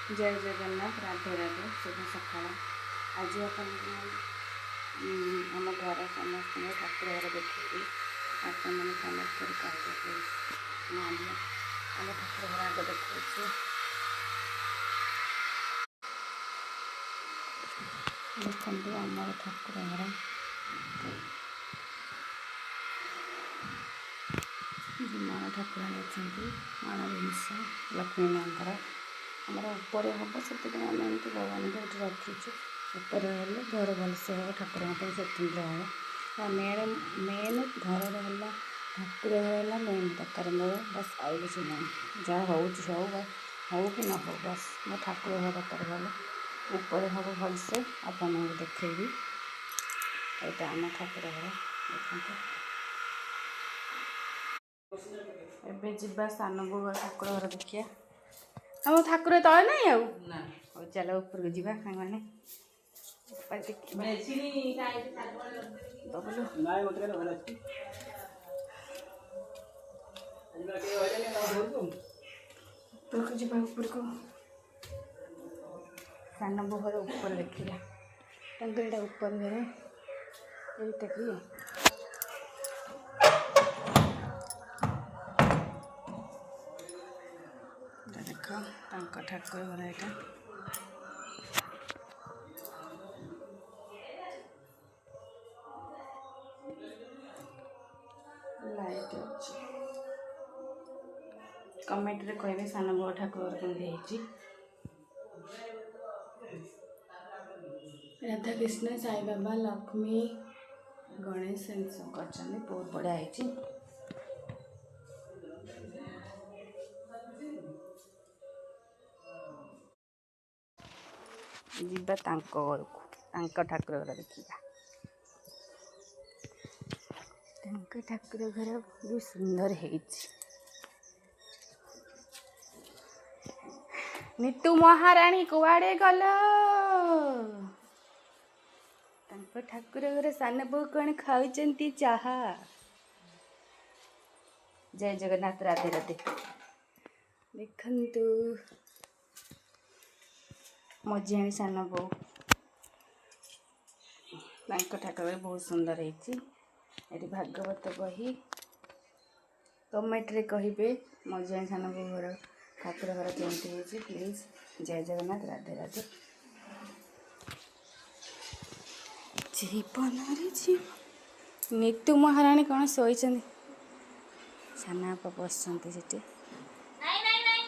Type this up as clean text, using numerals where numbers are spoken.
जय जगन्नाथ राधे राधे शुभ सकाल। आज अपन आम घर समस्त ठाकुर घर देखी आपण मैंने कमेंट कर कहते आम ठाकुर घर आगे देखा देखते आम ठाकुर घर माण ठाकुराणी अच्छा माण जिनस लक्ष्मी माँ आमर उपर हम से आम एमती भगवान को रखीचु उपर हेल्ले घर भलसे हम ठाकुर स्वतंत्र हम मेन मेन घर है ठाकुर घर है मेन दरकार मोर बस आई किसी ना जहाँ हो हो कि न हो बस मो ठाकुर घर दरकार भले उपर हम भलसे आपन देखेबी यहाँ आम ठाकुर घर देखते एबे जीवा सान बो घर ठाकुर घर देखिया हम ठाकुर तले नहीं आउ चलो ऊपर को जीवा सांग मैंने ऊपर को जीवा ऊपर को सान बो घर ऊपर देखिया यहाँ ऊपर घर यहीटा कि देख ठाकुर घर यहाँ लाइट अच्छे कमेंट रे कहबे सान बो ठाकुर घर कौन राधा कृष्ण साई बाबा लक्ष्मी गणेश सब कर बहुत बढ़िया है। जीवा घर को ठाकुर घर देखा ठाकुर घर बहुत सुंदर है। नीतू महाराणी कुआड़े गल ठाकुर घर सान बो कौन खाऊचंती चाहा। जय जगन्नाथ राधे राधे देखंतु मझियाणी सान बो ठाकुर बहुत सुंदर है। भागवत बही कमेंट रे कहिबे मझियाणी सान बो घर ठाकुर घर केमती है प्लीज। जय जगन्नाथ राधे राधे जीवन रे जीवन नीतू महाराणी कौन शोई साना बसते